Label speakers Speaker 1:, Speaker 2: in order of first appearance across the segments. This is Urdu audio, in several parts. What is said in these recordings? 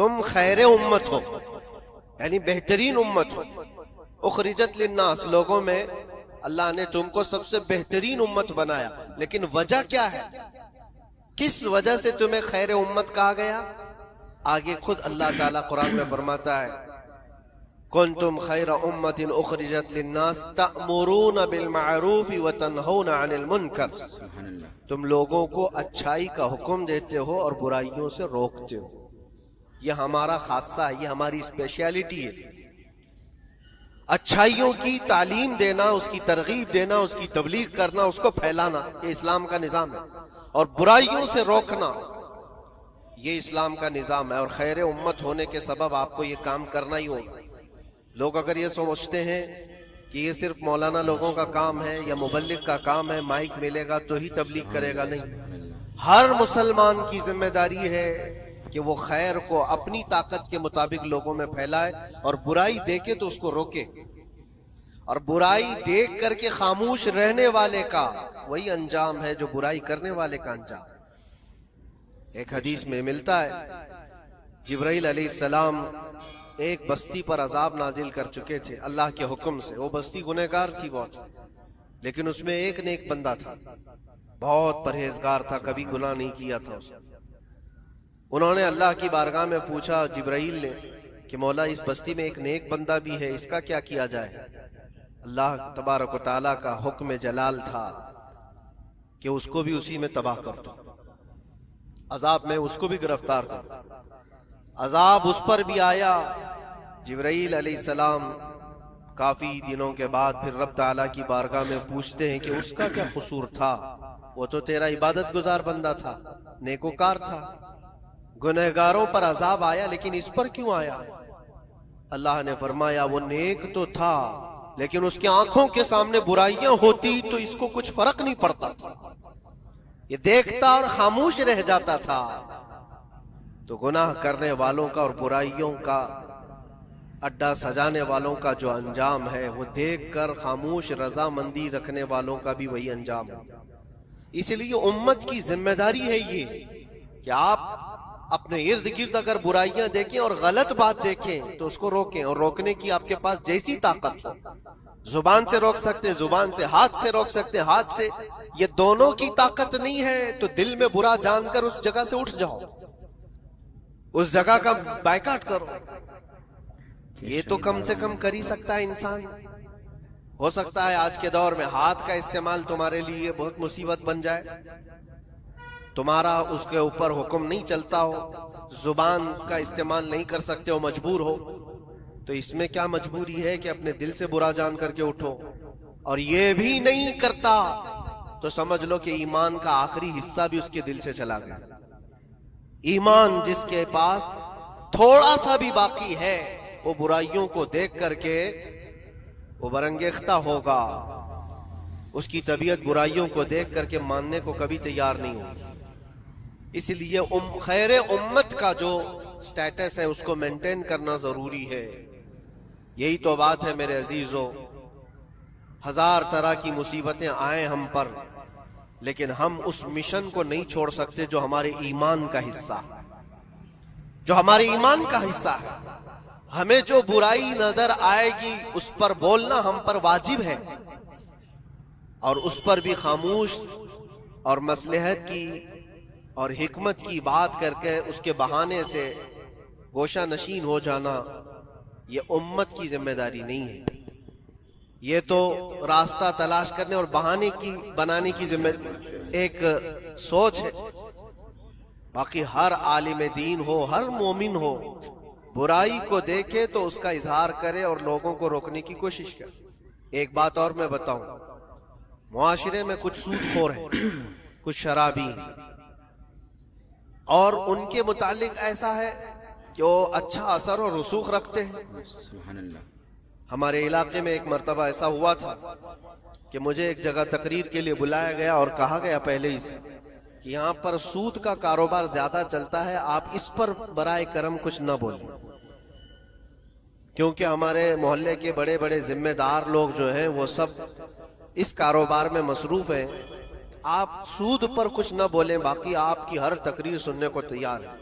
Speaker 1: تم خیر امت ہو، یعنی بہترین امت ہو. اخرجت للناس، لوگوں میں اللہ نے تم کو سب سے بہترین امت بنایا. لیکن وجہ کیا ہے؟ کس وجہ سے تمہیں خیر امت کہا گیا؟ آگے خود اللہ تعالیٰ قرآن میں فرماتا ہے کنتم خیر امت اخرجت للناس تأمرون بالمعروف وتنہون عن المنکر.
Speaker 2: سبحان اللہ.
Speaker 1: تم لوگوں کو اچھائی کا حکم دیتے ہو اور برائیوں سے روکتے ہو. یہ ہمارا خاصہ ہے، یہ ہماری اسپیشلٹی ہے. اچھائیوں کی تعلیم دینا، اس کی ترغیب دینا، اس کی تبلیغ کرنا، اس کو پھیلانا، یہ اسلام کا نظام ہے. اور برائیوں سے روکنا، یہ اسلام کا نظام ہے. اور خیر امت ہونے کے سبب آپ کو یہ کام کرنا ہی ہوگا. لوگ اگر یہ سمجھتے ہیں کہ یہ صرف مولانا لوگوں کا کام ہے یا مبلغ کا کام ہے، مائک ملے گا تو ہی تبلیغ کرے گا، نہیں. ہر مسلمان کی ذمہ داری ہے کہ وہ خیر کو اپنی طاقت کے مطابق لوگوں میں پھیلائے، اور برائی دیکھے تو اس کو روکے. اور برائی دیکھ کر کے خاموش رہنے والے کا وہی انجام ہے جو برائی کرنے والے کا انجام. ایک حدیث میں ملتا ہے جبرائیل علیہ السلام ایک بستی پر عذاب نازل کر چکے تھے اللہ کے حکم سے. وہ بستی گنہگار تھی بہت، لیکن اس میں ایک نیک بندہ تھا، بہت پرہیزگار تھا، کبھی گناہ نہیں کیا تھا اس نے. انہوں نے اللہ کی بارگاہ میں پوچھا جبرائیل نے کہ مولا اس بستی میں ایک نیک بندہ بھی ہے، اس کا کیا کیا جائے؟ اللہ تبارک و تعالیٰ کا حکم جلال تھا کہ اس کو بھی اسی میں تباہ کر دو، عذاب میں اس کو بھی گرفتار کر دو. عذاب اس پر بھی آیا. جبرائیل علیہ السلام کافی دنوں کے بعد پھر رب تعالیٰ کی بارگاہ میں پوچھتے ہیں کہ اس کا کیا قصور تھا؟ وہ تو تیرا عبادت گزار بندہ تھا، نیکوکار تھا. گنہگاروں پر عذاب آیا، لیکن اس پر کیوں آیا؟ اللہ نے فرمایا وہ نیک تو تھا، لیکن اس کی آنکھوں کے سامنے برائیاں ہوتی تو اس کو کچھ فرق نہیں پڑتا تھا، یہ دیکھتا اور خاموش رہ جاتا تھا. تو گناہ کرنے والوں کا اور برائیوں کا اڈا سجانے والوں کا جو انجام ہے وہ دیکھ کر خاموش رضامندی رکھنے والوں کا بھی وہی انجام ہوگا. اس لیے امت کی ذمہ داری ہے یہ کہ آپ اپنے ارد گرد اگر برائیاں دیکھیں اور غلط بات دیکھیں تو اس کو روکیں، اور روکنے کی آپ کے پاس جیسی طاقت ہو. زبان سے روک سکتے، زبان سے، ہاتھ سے روک سکتے، ہاتھ سے. یہ دونوں کی طاقت نہیں ہے تو دل میں برا جان کر اس جگہ سے اٹھ جاؤ، اس جگہ کا بائیکاٹ کرو. یہ تو کم سے کم کر ہی سکتا ہے انسان. ہو سکتا ہے آج کے دور میں ہاتھ کا استعمال تمہارے لیے بہت مصیبت بن جائے، تمہارا اس کے اوپر حکم نہیں چلتا ہو، زبان کا استعمال نہیں کر سکتے ہو، مجبور ہو. تو اس میں کیا مجبوری ہے کہ اپنے دل سے برا جان کر کے اٹھو. اور یہ بھی نہیں کرتا تو سمجھ لو کہ ایمان کا آخری حصہ بھی اس کے دل سے چلا گیا. ایمان جس کے پاس تھوڑا سا بھی باقی ہے وہ برائیوں کو دیکھ کر کے وہ برانگیختہ ہوگا، اس کی طبیعت برائیوں کو دیکھ کر کے ماننے کو کبھی تیار نہیں ہوگی. اس لیے خیر امت کا جو سٹیٹس ہے اس کو مینٹین کرنا ضروری ہے. یہی تو بات ہے میرے عزیزو. ہزار طرح کی مصیبتیں آئیں ہم پر، لیکن ہم اس مشن کو نہیں چھوڑ سکتے جو ہمارے ایمان کا حصہ ہے، جو ہمارے ایمان کا حصہ ہے. ہمیں جو برائی نظر آئے گی اس پر بولنا ہم پر واجب ہے، اور اس پر بھی خاموش اور مصلحت کی اور حکمت کی بات کر کے اس کے بہانے سے گوشہ نشین ہو جانا یہ امت کی ذمہ داری نہیں ہے. یہ تو راستہ تلاش کرنے اور بہانے کی بنانے کی ذمہ ایک سوچ ہے. باقی ہر عالم دین ہو، ہر مومن ہو، برائی کو دیکھے تو اس کا اظہار کرے اور لوگوں کو روکنے کی کوشش کرے. ایک بات اور میں بتاؤں، معاشرے میں کچھ سود خور ہیں، کچھ شرابی ہیں، اور ان کے متعلق ایسا ہے کہ وہ اچھا اثر اور رسوخ رکھتے ہیں.
Speaker 2: سبحان اللہ.
Speaker 1: ہمارے علاقے میں ایک مرتبہ ایسا ہوا تھا کہ مجھے ایک جگہ تقریر کے لیے بلایا گیا اور کہا گیا پہلے ہی سے کہ یہاں پر سود کا کاروبار زیادہ چلتا ہے، آپ اس پر برائے کرم کچھ نہ بولیں، کیونکہ ہمارے محلے کے بڑے بڑے ذمہ دار لوگ جو ہیں وہ سب اس کاروبار میں مصروف ہیں. آپ سود پر کچھ نہ بولیں، باقی آپ کی ہر تقریر سننے کو تیار ہے.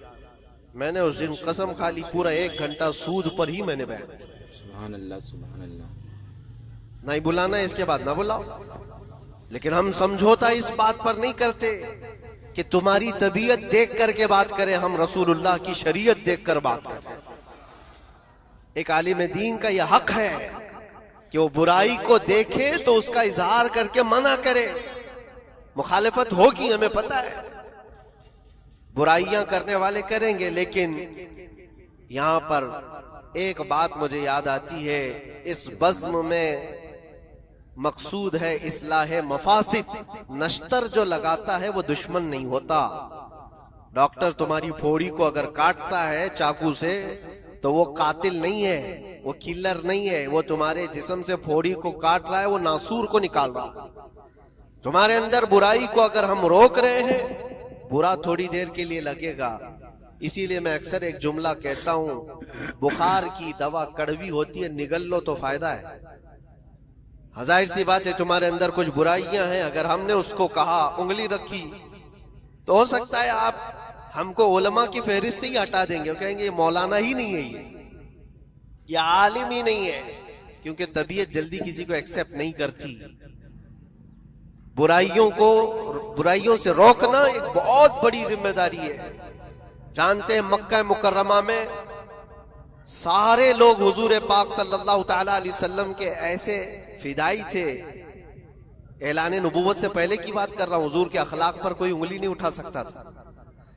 Speaker 1: میں نے اس دن قسم کھا لی پورا 1 گھنٹہ سود پر ہی میں نے بیان کیا.
Speaker 2: سبحان اللہ سبحان اللہ.
Speaker 1: نہیں بلانا اس کے بعد نہ بلاؤ. لیکن ہم سمجھوتا اس بات پر نہیں کرتے کہ تمہاری طبیعت دیکھ کر کے بات کریں، ہم رسول اللہ کی شریعت دیکھ کر بات کریں. ایک عالم دین کا یہ حق ہے کہ وہ برائی کو دیکھے تو اس کا اظہار کر کے منع کرے. مخالفت ہوگی، ہمیں پتہ ہے، برائیاں کرنے والے کریں گے، لیکن یہاں پر ایک بات مجھے یاد آتی ہے، اس بزم میں مقصود ہے اصلاح مفاسد. نشتر جو لگاتا ہے وہ دشمن نہیں ہوتا. ڈاکٹر تمہاری پھوڑی کو اگر کاٹتا ہے چاقو سے تو وہ قاتل نہیں ہے، وہ کلر نہیں ہے، وہ تمہارے جسم سے پھوڑی کو کاٹ رہا ہے، وہ ناسور کو نکال رہا ہے. تمہارے اندر برائی کو اگر ہم روک رہے ہیں، برا تھوڑی دیر کے لیے لگے گا. اسی لیے میں اکثر ایک جملہ کہتا ہوں، بخار کی دوا کڑوی ہوتی ہے، نگل لو تو فائدہ ہے. ظاہر سی بات ہے تمہارے اندر کچھ برائیاں ہیں، اگر ہم نے اس کو کہا، انگلی رکھی، تو ہو سکتا ہے آپ ہم کو علماء کی فہرست سے ہی ہٹا دیں گے، کہیں گے یہ مولانا ہی نہیں ہے، یہ عالم ہی نہیں ہے، کیونکہ طبیعت جلدی کسی کو ایکسپٹ نہیں کرتی. برائیوں سے روکنا ایک بہت بڑی ذمہ داری ہے. جانتے ہیں مکہ مکرمہ میں سارے لوگ حضور پاک صلی اللہ تعالی علیہ وسلم کے ایسے فدائی تھے. اعلان نبوت سے پہلے کی بات کر رہا ہوں، حضور کے اخلاق پر کوئی انگلی نہیں اٹھا سکتا تھا.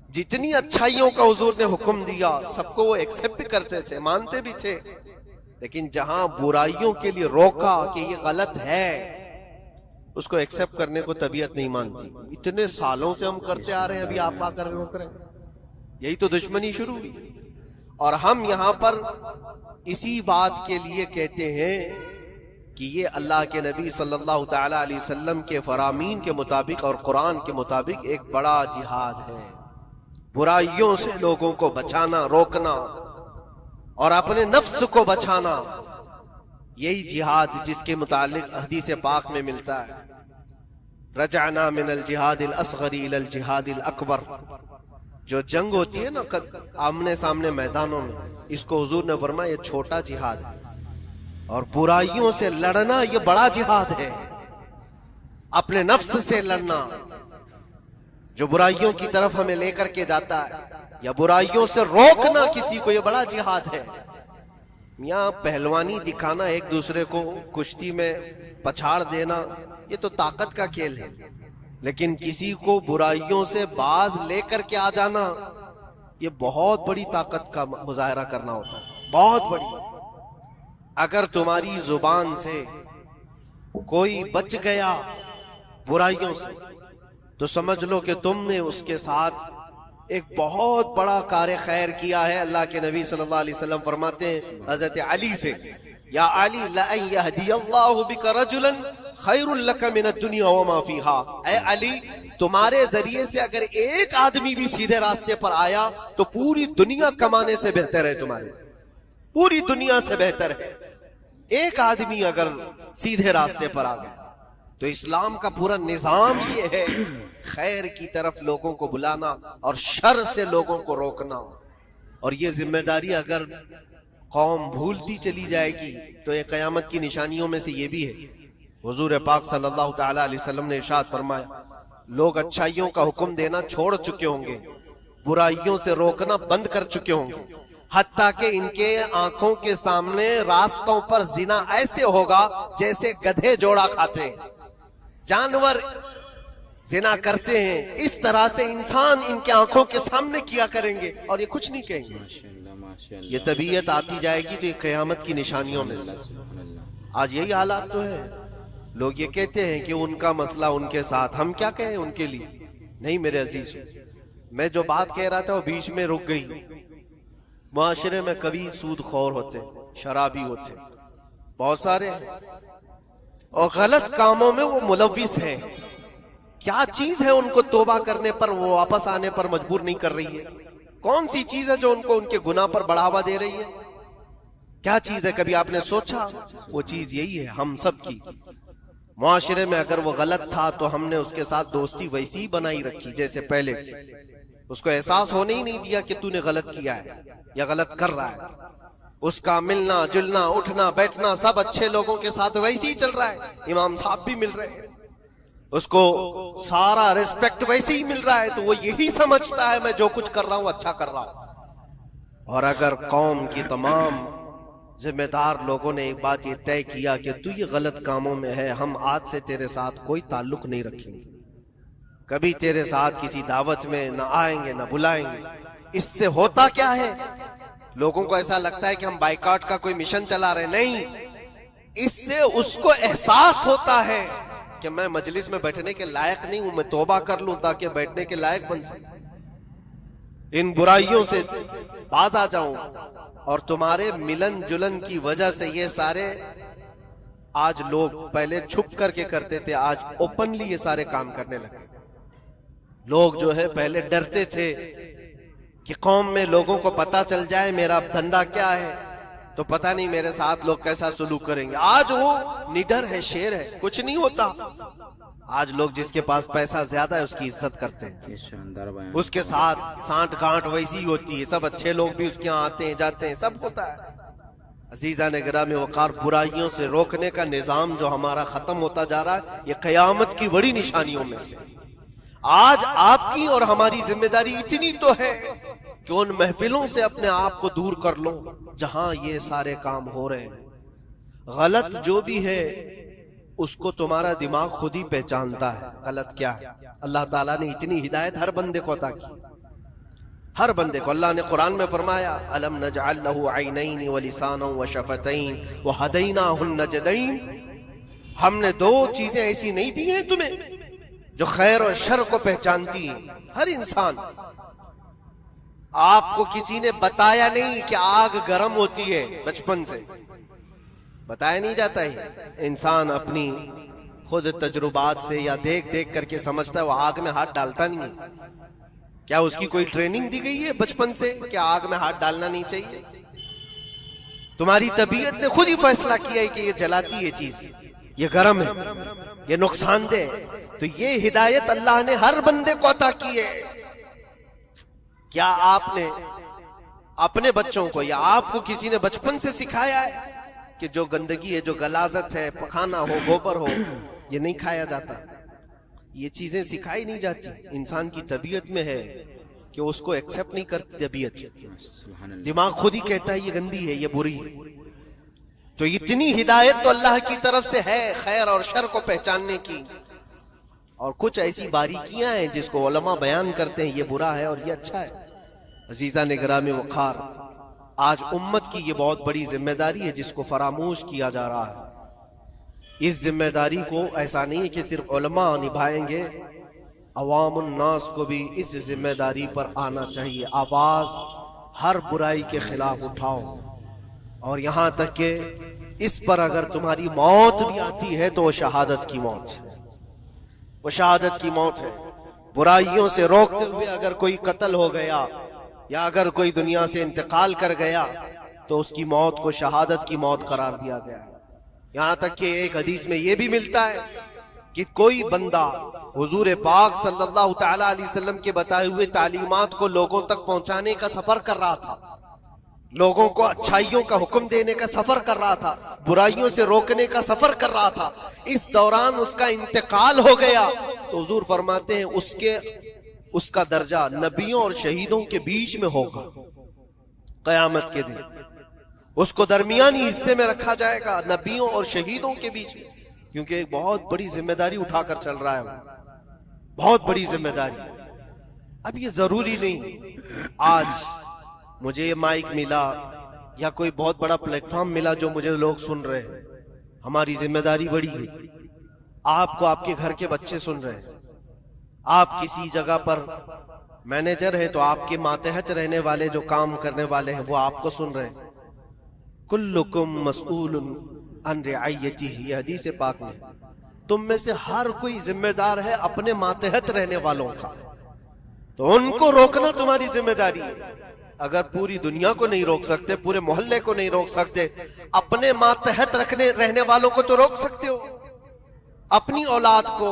Speaker 1: جتنی اچھائیوں کا حضور نے حکم دیا سب کو وہ ایکسپٹ کرتے تھے، مانتے بھی تھے. لیکن جہاں برائیوں کے لیے روکا کہ یہ غلط ہے، اس کو ایکسپٹ کرنے کو طبیعت نہیں مانتی. اتنے سالوں سے ہم کرتے آ رہے ہیں، ابھی آپ آ کر روک رہے ہیں. یہی تو دشمنی شروع ہوئی. اور ہم یہاں پر اسی بات کے لیے کہتے ہیں کہ یہ اللہ کے نبی صلی اللہ تعالی علیہ وسلم کے فرامین کے مطابق اور قرآن کے مطابق ایک بڑا جہاد ہے. برائیوں سے لوگوں کو بچانا، روکنا اور اپنے نفس کو بچانا، یہی جہاد جس کے متعلق حدیث پاک میں ملتا ہے، رجعنا من الجہاد الاصغر الى الجہاد الاکبر. جو جنگ ہوتی ہے نا آمنے سامنے میدانوں میں، اس کو حضور نے فرمایا یہ چھوٹا جہاد ہے، اور برائیوں سے لڑنا یہ بڑا جہاد ہے. اپنے نفس سے لڑنا جو برائیوں کی طرف ہمیں لے کر کے جاتا ہے، یا برائیوں سے روکنا کسی کو، یہ بڑا جہاد ہے. یہاں پہلوانی دکھانا، ایک دوسرے کو کشتی میں پچھاڑ دینا، یہ تو طاقت کا کھیل ہے. لیکن کسی کو برائیوں سے باز لے کر کے آ جانا، یہ بہت بڑی طاقت کا مظاہرہ کرنا ہوتا ہے، بہت بڑی. اگر تمہاری زبان سے کوئی بچ گیا برائیوں سے تو سمجھ لو کہ تم نے اس کے ساتھ ایک بہت بڑا کار خیر کیا ہے. اللہ کے نبی صلی اللہ علیہ وسلم فرماتے ہیں حضرت علی سے، یا علی لَأَن يَهْدِيَ اللَّهُ بِكَ رَجُلًا خَيْرٌ لَكَ مِنَ الدُّنْيَا وَمَا فِيهَا. اے علی، تمہارے ذریعے سے اگر ایک آدمی بھی سیدھے راستے پر آیا تو پوری دنیا کمانے سے بہتر ہے، تمہارے پوری دنیا سے بہتر ہے. ایک آدمی اگر سیدھے راستے پر آ گیا تو اسلام کا پورا نظام یہ ہے، خیر کی طرف لوگوں کو بلانا اور شر سے لوگوں کو روکنا. اور یہ ذمہ داری اگر قوم بھولتی چلی جائے گی تو یہ قیامت کی نشانیوں میں سے یہ بھی ہے. حضور پاک صلی اللہ تعالی علیہ وسلم نے ارشاد فرمایا، لوگ اچھائیوں کا حکم دینا چھوڑ چکے ہوں گے، برائیوں سے روکنا بند کر چکے ہوں گے، حتیٰ کہ ان کے آنکھوں کے سامنے راستوں پر زنا ایسے ہوگا جیسے گدھے جوڑا کھاتے ہیں. جانور زنا کرتے ہیں، اس طرح سے انسان ان کے آنکھوں کے سامنے کیا کریں گے اور یہ کچھ نہیں کہیں گے. یہ طبیعت آتی جائے گی تو یہ قیامت کی نشانیوں میں سے. آج یہی حالات تو ہے. لوگ یہ کہتے ہیں کہ ان کا مسئلہ ان کے ساتھ، ہم کیا کہیں ان کے لیے. نہیں میرے عزیز، میں جو بات کہہ رہا تھا وہ بیچ میں رک گئی. معاشرے میں کبھی سود خور ہوتے، شرابی ہوتے، بہت سارے ہیں، اور غلط کاموں میں وہ ملوث ہیں. کیا چیز ہے ان کو توبہ کرنے پر، وہ واپس آنے پر مجبور نہیں کر رہی ہے؟ کون سی چیز ہے جو ان کو ان کے گناہ پر بڑھاوا دے رہی ہے؟ کیا چیز ہے؟ کبھی آپ نے سوچا؟ وہ چیز یہی ہے ہم سب کی. معاشرے میں اگر وہ غلط تھا تو ہم نے اس کے ساتھ دوستی ویسی ہی بنائی رکھی جیسے پہلے تھی. اس کو احساس ہونے ہی نہیں دیا کہ تو نے غلط کیا ہے یا غلط کر رہا ہے. اس کا ملنا جلنا اٹھنا بیٹھنا سب اچھے لوگوں کے ساتھ ویسے ہی چل رہا ہے. امام صاحب بھی مل رہے ہیں, اس کو سارا ریسپیکٹ ویسے ہی مل رہا ہے, تو وہ یہی سمجھتا ہے میں جو کچھ کر رہا ہوں اچھا کر رہا ہوں. اور اگر قوم کی تمام ذمہ دار لوگوں نے ایک بات یہ طے کیا کہ تو یہ غلط کاموں میں ہے, ہم آج سے تیرے ساتھ کوئی تعلق نہیں رکھیں گے, کبھی تیرے ساتھ کسی دعوت میں نہ آئیں گے نہ بلائیں گے. اس سے ہوتا کیا ہے, لوگوں کو ایسا لگتا ہے کہ ہم بائیکاٹ کا کوئی مشن چلا رہے, نہیں, اس سے اس کو احساس ہوتا ہے کہ میں مجلس میں بیٹھنے کے لائق نہیں ہوں, میں توبہ کر لوں تاکہ بیٹھنے کے لائق بن سکوں, ان برائیوں سے باز آ جاؤں. اور تمہارے ملن جلن کی وجہ سے یہ سارے آج لوگ پہلے چھپ کر کے کرتے تھے, آج اوپنلی یہ سارے کام کرنے لگے. لوگ جو ہے پہلے ڈرتے تھے کہ قوم میں لوگوں کو پتا چل جائے میرا دھندا کیا ہے تو پتہ نہیں میرے ساتھ لوگ کیسا سلوک کریں گے. آج وہ نڈر ہے, شیر ہے, کچھ نہیں ہوتا. آج لوگ جس کے پاس پیسہ زیادہ ہے اس کی عزت کرتے ہیں,
Speaker 2: یہ شاندار بیان.
Speaker 1: اس کے ساتھ سانٹ گانٹ ویسی ہی ہوتی ہے, سب اچھے لوگ بھی اس کے یہاں آتے ہیں جاتے ہیں, سب ہوتا ہے. عزیزان گرامی وقار, برائیوں سے روکنے کا نظام جو ہمارا ختم ہوتا جا رہا ہے, یہ قیامت کی بڑی نشانیوں میں سے. آج آپ کی اور ہماری ذمہ داری اتنی تو ہے کہ ان محفلوں سے اپنے آپ کو دور کر لو جہاں یہ سارے کام ہو رہے ہیں. غلط جو بھی ہے اس کو تمہارا دماغ خود ہی پہچانتا ہے غلط کیا ہے. اللہ تعالیٰ نے اتنی ہدایت ہر بندے کو عطا کی, ہر بندے کو. اللہ نے قرآن میں فرمایا الم نجعل له عینین ولسانا وشفتین وہدیناہ النجدین, ہم نے دو چیزیں ایسی نہیں دی ہیں تمہیں جو خیر اور شر کو پہچانتی ہیں. ہر انسان, آپ کو کسی نے بتایا نہیں کہ آگ گرم ہوتی ہے, بچپن سے بتایا نہیں جاتا ہے. انسان اپنی خود تجربات سے یا دیکھ دیکھ کر کے سمجھتا ہے, وہ آگ میں ہاتھ ڈالتا نہیں ہے. کیا اس کی کوئی ٹریننگ دی گئی ہے بچپن سے کہ آگ میں ہاتھ ڈالنا نہیں چاہیے؟ تمہاری طبیعت نے خود ہی فیصلہ کیا ہے کہ یہ جلاتی ہے چیز, یہ گرم ہے, یہ نقصان دہ ہے. تو یہ ہدایت اللہ نے ہر بندے کو عطا کی ہے. کیا آپ نے اپنے بچوں کو یا آپ کو کسی نے بچپن سے سکھایا ہے کہ جو گندگی ہے, جو غلاظت ہے, پخانہ ہو, گوبر ہو, یہ نہیں کھایا جاتا؟ یہ چیزیں سکھائی نہیں جاتی. انسان کی طبیعت میں ہے کہ اس کو ایکسپٹ نہیں کرتی طبیعت. دماغ خود ہی کہتا ہے یہ گندی ہے, یہ بری ہے. تو اتنی ہدایت تو اللہ کی طرف سے ہے خیر اور شر کو پہچاننے کی. اور کچھ ایسی باریکیاں ہیں جس کو علماء بیان کرتے ہیں, یہ برا ہے اور یہ اچھا ہے. عزیزان گرامی وقار, آج امت کی یہ بہت بڑی ذمہ داری ہے جس کو فراموش کیا جا رہا ہے. اس ذمہ داری کو ایسا نہیں ہے کہ صرف علماء نبھائیں گے, عوام الناس کو بھی اس ذمہ داری پر آنا چاہیے. آواز ہر برائی کے خلاف اٹھاؤ, اور یہاں تک کہ اس پر اگر تمہاری موت بھی آتی ہے تو وہ شہادت کی موت ہے, وہ شہادت کی موت ہے. برائیوں سے روکتے ہوئے اگر کوئی قتل ہو گیا یا اگر کوئی دنیا سے انتقال کر گیا تو اس کی موت کو شہادت کی موت قرار دیا گیا. یہاں تک کہ ایک حدیث میں یہ بھی ملتا ہے کہ کوئی بندہ حضور پاک صلی اللہ تعالی علیہ وسلم کے بتائے ہوئے تعلیمات کو لوگوں تک پہنچانے کا سفر کر رہا تھا, لوگوں کو اچھائیوں کا حکم دینے کا سفر کر رہا تھا, برائیوں سے روکنے کا سفر کر رہا تھا. اس دوران اس کا انتقال ہو گیا تو حضور فرماتے ہیں اس کا درجہ نبیوں اور شہیدوں کے بیچ میں ہوگا قیامت کے دن. اس کو درمیانی حصے میں رکھا جائے گا نبیوں اور شہیدوں کے بیچ میں, کیونکہ ایک بہت بڑی ذمہ داری اٹھا کر چل رہا ہے, بہت بڑی ذمہ داری. اب یہ ضروری نہیں آج مجھے یہ مائک ملا یا کوئی بہت بڑا پلیٹ فارم ملا جو مجھے لوگ سن رہے ہیں, ہماری ذمہ داری بڑی ہے. آپ کو آپ کے گھر کے بچے سن رہے ہیں, آپ کسی جگہ پر مینیجر ہیں تو آپ کے ماتحت رہنے والے جو کام کرنے والے ہیں وہ آپ کو سن رہے ہیں. کلکم مسئول عن رعیتہ, یہ حدیث پاک میں, تم میں سے ہر کوئی ذمہ دار ہے اپنے ماتحت رہنے والوں کا, تو ان کو روکنا تمہاری ذمہ داری ہے. اگر پوری دنیا کو نہیں روک سکتے, پورے محلے کو نہیں روک سکتے, اپنے ماتحت رہنے والوں کو تو روک سکتے ہو. اپنی اولاد کو,